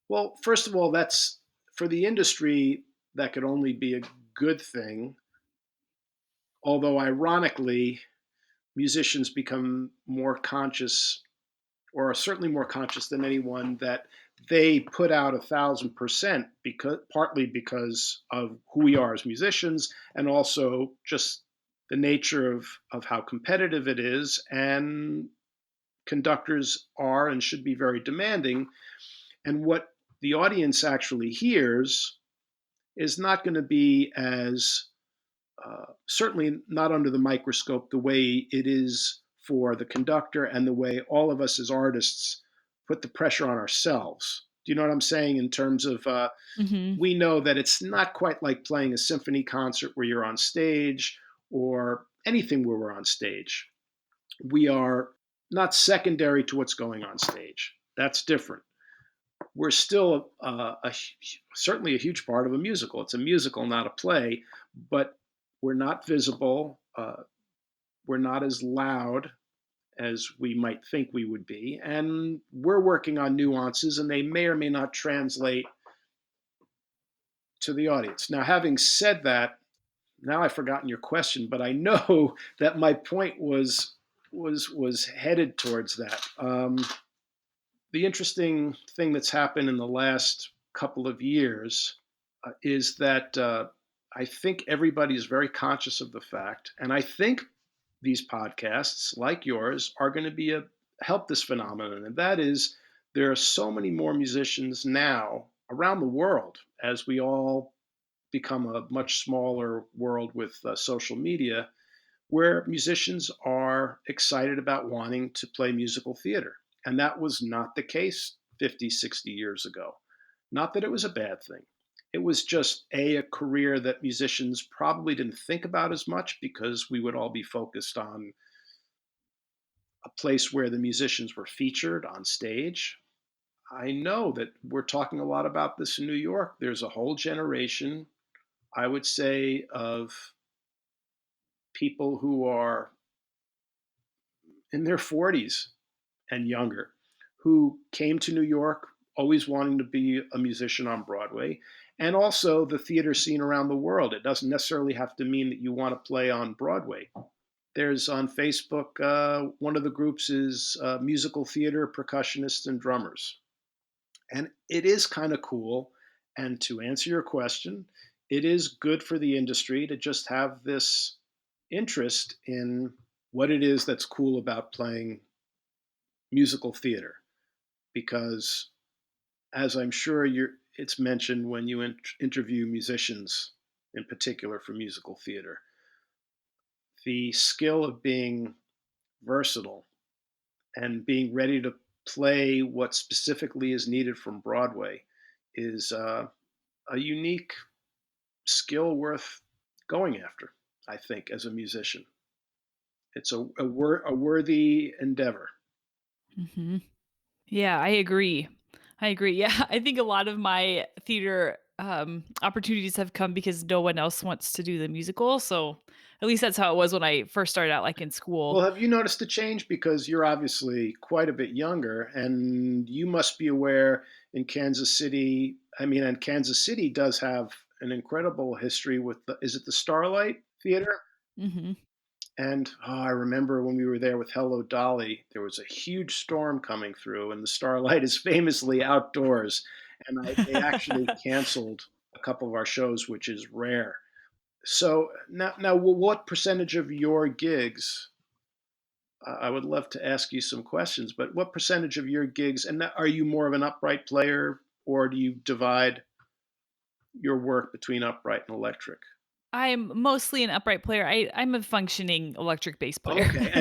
Well, first of all, that's for the industry, that could only be a good thing. Although, ironically, musicians become more conscious, or are certainly more conscious than anyone, that they put out 1,000% because partly because of who we are as musicians, and also just the nature of how competitive it is, and conductors are and should be very demanding. And what the audience actually hears is not going to be as certainly not under the microscope the way it is for the conductor, and the way all of us as artists put the pressure on ourselves. Do you know what I'm saying? In terms of, Hmm. we know that it's not quite like playing a symphony concert where you're on stage, or anything where we're on stage. We are not secondary to what's going on stage. That's different. We're still certainly a huge part of a musical. It's a musical, not a play, but we're not visible. We're not as loud as we might think we would be, and we're working on nuances, and they may or may not translate to the audience. Now, having said that, now I've forgotten your question, but I know that my point was headed towards that. The interesting thing that's happened in the last couple of years is that I think everybody is very conscious of the fact, and I think these podcasts like yours are going to be a help this phenomenon, and that is, there are so many more musicians now around the world, as we all become a much smaller world with social media, where musicians are excited about wanting to play musical theater. And that was not the case 50, 60 years ago. Not that it was a bad thing. It was just a career that musicians probably didn't think about as much, because we would all be focused on a place where the musicians were featured on stage. I know that we're talking a lot about this in New York. There's a whole generation, I would say, of people who are in their 40s and younger, who came to New York always wanting to be a musician on Broadway, and also the theater scene around the world. It doesn't necessarily have to mean that you want to play on Broadway. There's on Facebook, one of the groups is musical theater percussionists and drummers. And it is kind of cool. And to answer your question, it is good for the industry to just have this interest in what it is that's cool about playing musical theater, because, as I'm sure it's mentioned when you interview musicians, in particular for musical theater, the skill of being versatile and being ready to play what specifically is needed from Broadway is a unique skill worth going after, I think, as a musician. It's a worthy endeavor. Hmm. Yeah, I agree. I agree. Yeah, I think a lot of my theater opportunities have come because no one else wants to do the musical. So at least that's how it was when I first started out, like in school. Well, have you noticed a change? Because you're obviously quite a bit younger, and you must be aware in Kansas City. I mean, and Kansas City does have an incredible history with is it the Starlight Theater? Hmm. And I remember when we were there with Hello Dolly, there was a huge storm coming through, and the Starlight is famously outdoors. And they actually canceled a couple of our shows, which is rare. So now, what percentage of your gigs? I would love to ask you some questions, but what percentage of your gigs, and are you more of an upright player, or do you divide your work between upright and electric? I'm mostly an upright player. I'm a functioning electric bass player. Okay,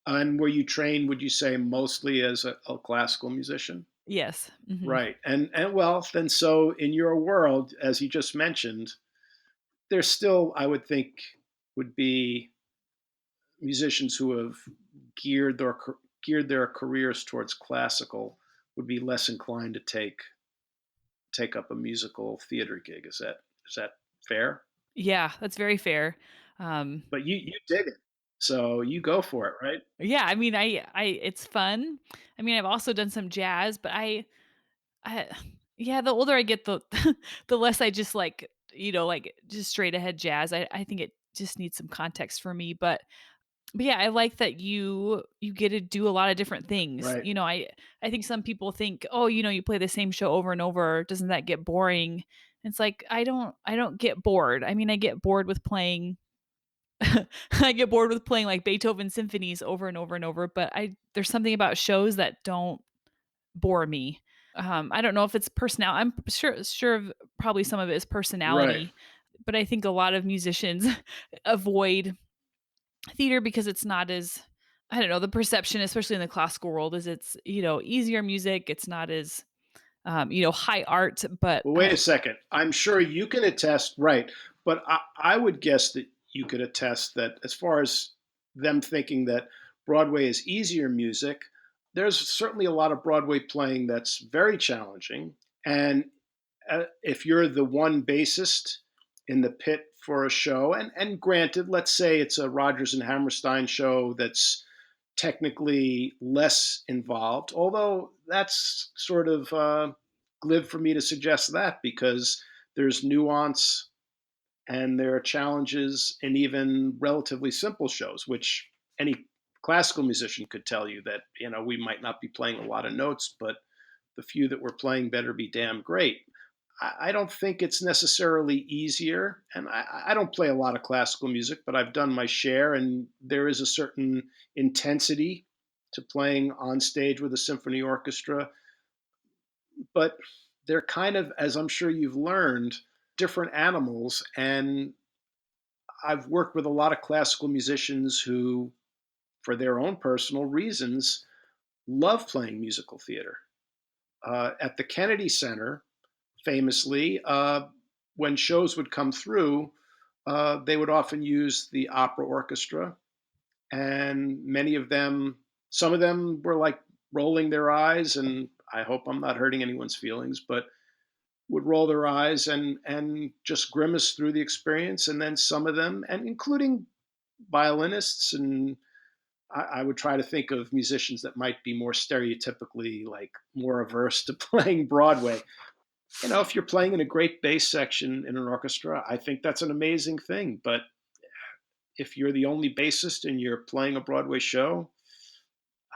and were you trained? Would you say mostly as a classical musician? Yes. Hmm. Right, and well, then, so in your world, as you just mentioned, there's still, I would think, would be musicians who have geared their geared their careers towards classical, would be less inclined to take up a musical theater gig. Is that fair? Yeah, that's very fair. Um, But you dig it. So you go for it, right? Yeah, I mean, I it's fun. I mean, I've also done some jazz, but I yeah, the older I get, the the less I just like, like just straight ahead jazz. I think it just needs some context for me, but yeah, I like that you get to do a lot of different things. Right. I think some people think, "Oh, you play the same show over and over, doesn't that get boring?" It's like I don't get bored. I mean, I get bored with playing I get bored with playing like Beethoven symphonies over and over and over, but I there's something about shows that don't bore me. I don't know if it's personal. I'm probably some of it is Right. personality, but I think a lot of musicians avoid theater because it's not as, I don't know, the perception, especially in the classical world, is it's, easier music. It's not as, high art, but Well, wait a second. I'm sure you can attest, right? But I would guess that you could attest that as far as them thinking that Broadway is easier music, there's certainly a lot of Broadway playing that's very challenging. And if you're the one bassist in the pit for a show, and granted, let's say it's a Rodgers and Hammerstein show that's technically less involved, although that's sort of glib for me to suggest that because there's nuance and there are challenges in even relatively simple shows, which any classical musician could tell you that, we might not be playing a lot of notes, but the few that we're playing better be damn great. I don't think it's necessarily easier. And I don't play a lot of classical music, but I've done my share, and there is a certain intensity to playing on stage with a symphony orchestra. But they're kind of, as I'm sure you've learned, different animals. And I've worked with a lot of classical musicians who, for their own personal reasons, love playing musical theater. At the Kennedy Center, famously, when shows would come through, they would often use the opera orchestra, and many of them, some of them were like rolling their eyes, and I hope I'm not hurting anyone's feelings, but would roll their eyes and just grimace through the experience. And then some of them, and including violinists, and I would try to think of musicians that might be more stereotypically like more averse to playing Broadway. If you're playing in a great bass section in an orchestra, I think that's an amazing thing. But if you're the only bassist and you're playing a Broadway show,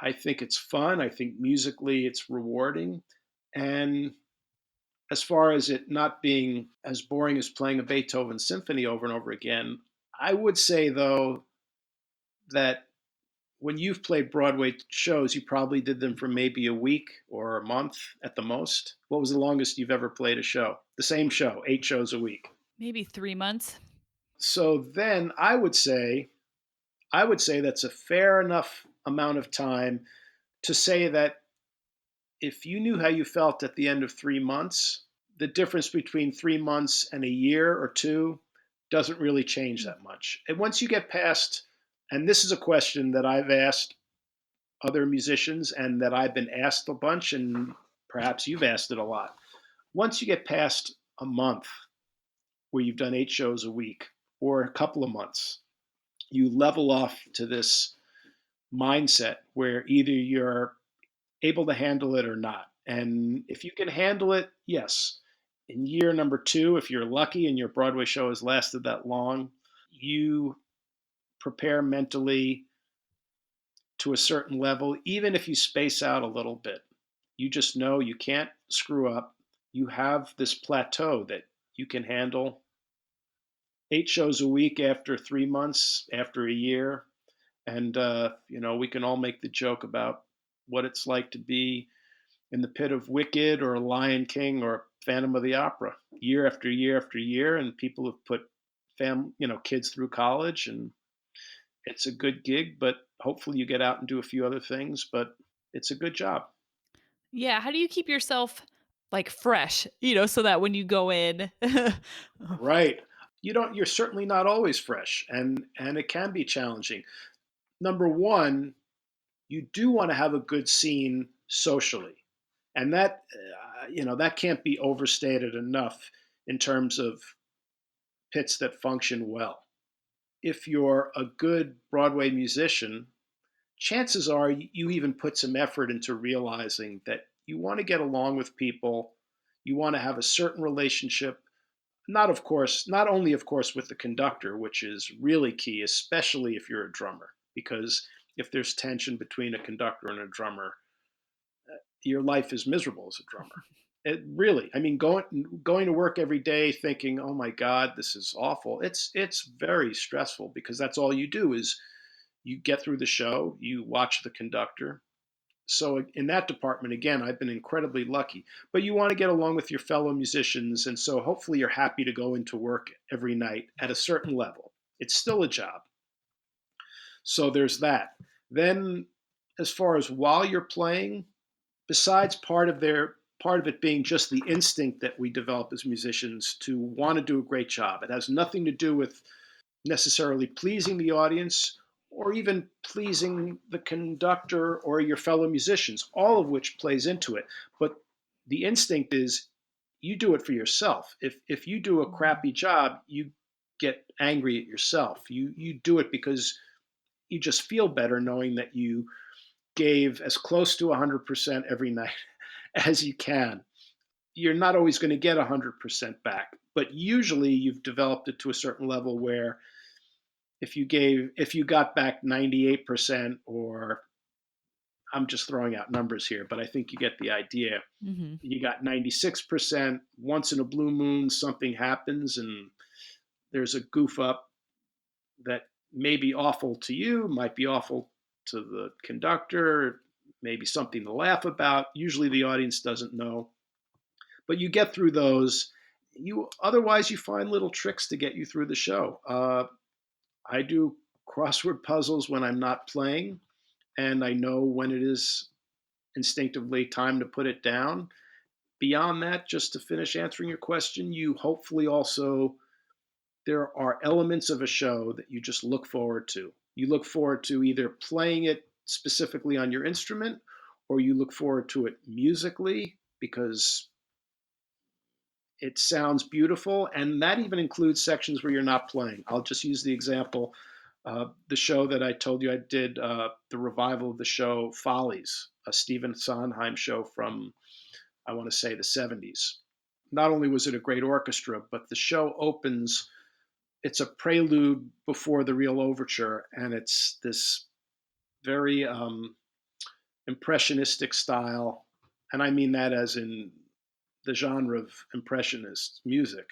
I think it's fun. I think musically it's rewarding. And as far as it not being as boring as playing a Beethoven symphony over and over again, I would say, though, that when you've played Broadway shows, you probably did them for maybe a week or a month at the most. What was the longest you've ever played a show? The same show, 8 shows a week. maybe 3 months. So then I would say that's a fair enough amount of time to say that if you knew how you felt at the end of 3 months, the difference between 3 months and a year or two doesn't really change Mm. that much. And once you get past, and this is a question that I've asked other musicians and that I've been asked a bunch, and perhaps you've asked it a lot. Once you get past a month where you've done 8 shows a week or a couple of months, you level off to this mindset where either you're able to handle it or not. And if you can handle it, yes. In year number two, if you're lucky and your Broadway show has lasted that long, you prepare mentally to a certain level, even if you space out a little bit. You just know you can't screw up. You have this plateau that you can handle 8 shows a week after 3 months, after a year. And, we can all make the joke about what it's like to be in the pit of Wicked or Lion King or Phantom of the Opera year after year after year. And people have put kids through college, and it's a good gig, but hopefully you get out and do a few other things, but it's a good job. Yeah, how do you keep yourself like fresh, so that when you go in Right. You're certainly not always fresh, and it can be challenging. Number 1, you do want to have a good scene socially. And that can't be overstated enough in terms of pits that function well. if you're a good Broadway musician, chances are you even put some effort into realizing that you want to get along with people, you want to have a certain relationship, not only of course with the conductor, which is really key, especially if you're a drummer, because if there's tension between a conductor and a drummer, your life is miserable as a drummer. It really, I mean, going to work every day thinking, "Oh my God, this is awful." It's very stressful because that's all you do is you get through the show, you watch the conductor. So in that department, again, I've been incredibly lucky. But you want to get along with your fellow musicians, and so hopefully you're happy to go into work every night at a certain level. It's still a job. So there's that. Then, as far as while you're playing, besides part of it being just the instinct that we develop as musicians to want to do a great job. It has nothing to do with necessarily pleasing the audience or even pleasing the conductor or your fellow musicians, all of which plays into it. But the instinct is you do it for yourself. If you do a Mhm. crappy job, you get angry at yourself. You do it because you just feel better knowing that you gave as close to 100% every night as you can. You're not always going to get 100% back, but usually you've developed it to a certain level where if you got back 98%, or I'm just throwing out numbers here, but I think you get the idea. Mhm. You got 96%, once in a blue moon something happens and there's a goof up that may be awful to you, might be awful to the conductor, maybe something to laugh about. Usually the audience doesn't know, but you get through those. You find little tricks to get you through the show. I do crossword puzzles when I'm not playing, and I know when it is instinctively time to put it down. Beyond that, just to finish answering your question, you hopefully also, there are elements of a show that you just look forward to. You look forward to either playing it specifically on your instrument, or you look forward to it musically because it sounds beautiful. And that even includes sections where you're not playing. I'll just use the example, the show that I told you I did, the revival of the show Follies, a Stephen Sondheim show from, I want to say, the 70s. Not only was it a great orchestra, but the show opens, it's a prelude before the real overture, and it's this very impressionistic style. And I mean that as in the genre of impressionist music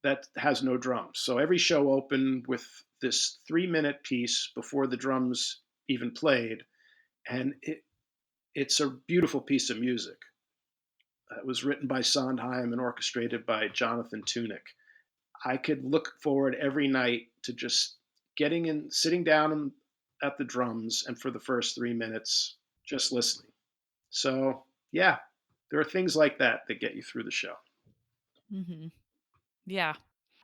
that has no drums. So every show opened with this 3-minute piece before the drums even played, and it's a beautiful piece of music. It was written by Sondheim and orchestrated by Jonathan Tunick. I could look forward every night to just getting in, sitting down at the drums, and for the first 3 minutes, just listening. So, yeah, there are things like that that get you through the show. Mhm. Yeah.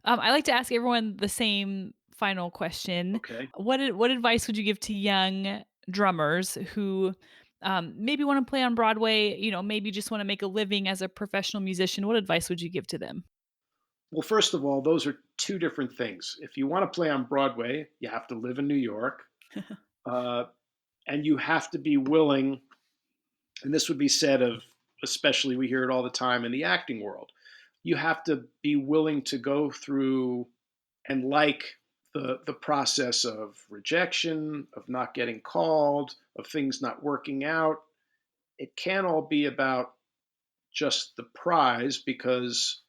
I like to ask everyone the same final question. Okay. What advice would you give to young drummers who maybe want to play on Broadway? Maybe just want to make a living as a professional musician. What advice would you give to them? Well, first of all, those are two different things. If you want to play on Broadway, you have to live in New York, uh, and you have to be willing, and this would be said of, especially we hear it all the time in the acting world, you have to be willing to go through and like the process of rejection, of not getting called, of things not working out. It can't all be about just the prize because,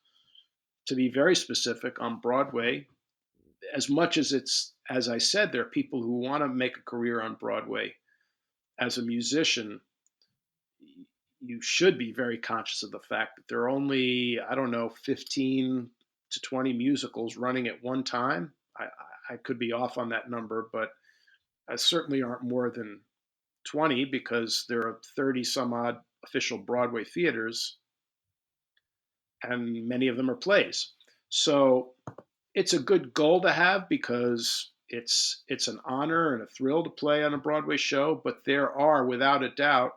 to be very specific, on Broadway, as much as it's, as I said, there are people who want to make a career on Broadway as a musician. You should be very conscious of the fact that there are only, I don't know, 15 to 20 musicals running at one time. I could be off on that number, but I certainly aren't more than 20 because there are 30 some odd official Broadway theaters, and many of them are plays. So it's a good goal to have because it's an honor and a thrill to play on a Broadway show, but there are without a doubt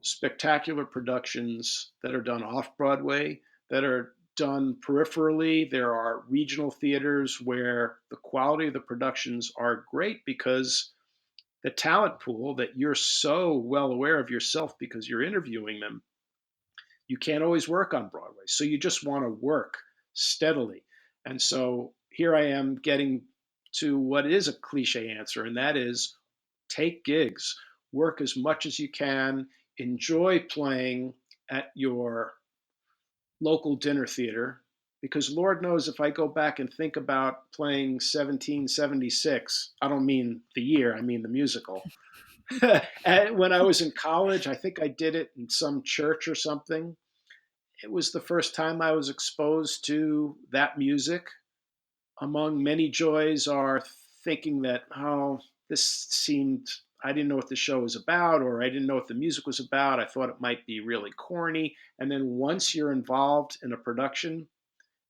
spectacular productions that are done off Broadway that are done peripherally. There are regional theaters where the quality of the productions are great because the talent pool that you're so well aware of yourself because you're interviewing them, you can't always work on Broadway. So you just want to work steadily. And so here I am getting to what is a cliche answer, and that is take gigs, work as much as you can, enjoy playing at your local dinner theater. Because Lord knows if I go back and think about playing 1776, I don't mean the year, I mean the musical. And when I was in college, I think I did it in some church or something. It was the first time I was exposed to that music. Among many joys are thinking that, oh, this seemed, I didn't know what the show was about, or I didn't know what the music was about. I thought it might be really corny. And then once you're involved in a production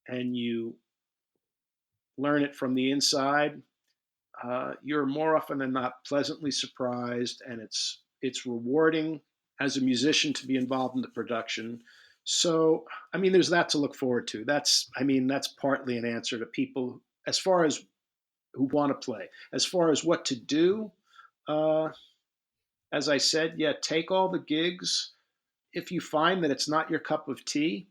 and you learn it from the inside, you're more often than not pleasantly surprised, and it's rewarding as a musician to be involved in the production. So, I mean, there's that to look forward to. That's partly an answer to people as far as who want to play. As far as what to do, uh, as I said, yeah, take all the gigs. If you find that it's not your cup of tea,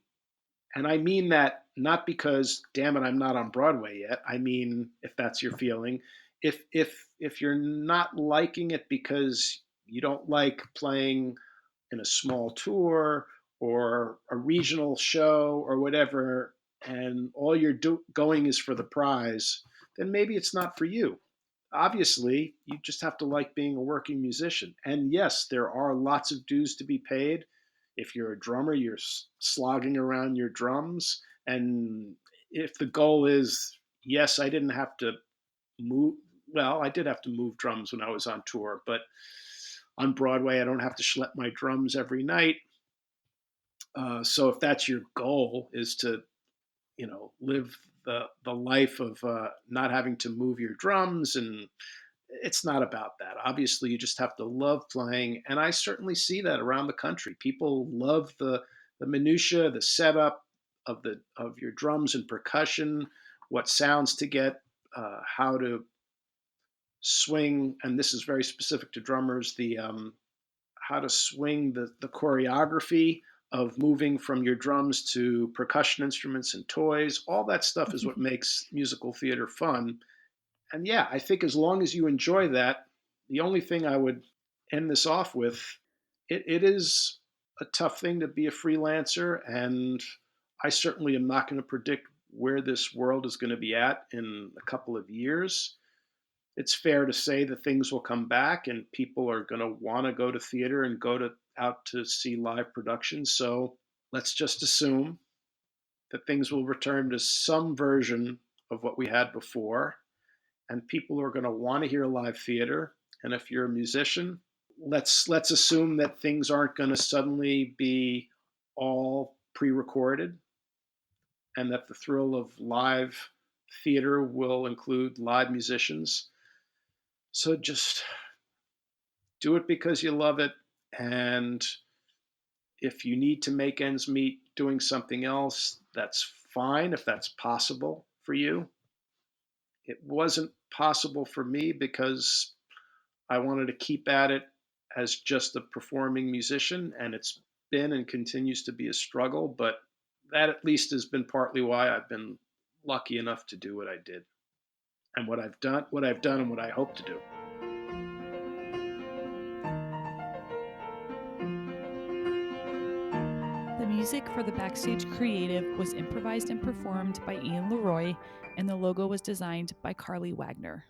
and I mean that not because, damn it, I'm not on Broadway yet. I mean, if that's your feeling, if you're not liking it because you don't like playing in a small tour or a regional show or whatever, and all going is for the prize, then maybe it's not for you. Obviously, you just have to like being a working musician. And yes, there are lots of dues to be paid. If you're a drummer, you're slogging around your drums. And if the goal is, yes, I didn't have to move, well, I did have to move drums when I was on tour, but on Broadway, I don't have to schlep my drums every night. So if that's your goal, is to live the life of not having to move your drums, and it's not about that. Obviously, you just have to love playing, and I certainly see that around the country. People love the minutia, the setup of your drums and percussion, what sounds to get, how to swing, and this is very specific to drummers. The how to swing the choreography of moving from your drums to percussion instruments and toys. All that stuff is what makes musical theater fun. And yeah, I think as long as you enjoy that, the only thing I would end this off with, it is a tough thing to be a freelancer. And I certainly am not going to predict where this world is going to be at in a couple of years. It's fair to say that things will come back and people are going to want to go to theater and out to see live productions. So let's just assume that things will return to some version of what we had before, and people are going to want to hear live theater. And if you're a musician, let's assume that things aren't going to suddenly be all pre-recorded, and that the thrill of live theater will include live musicians. So just do it because you love it. And if you need to make ends meet doing something else, that's fine if that's possible for you. It wasn't possible for me because I wanted to keep at it as just a performing musician, and it's been and continues to be a struggle, but that at least has been partly why I've been lucky enough to do what I did and what I've done and what I hope to do. The music for the backstage creative was improvised and performed by Ian Leroy, and the logo was designed by Carly Wagner.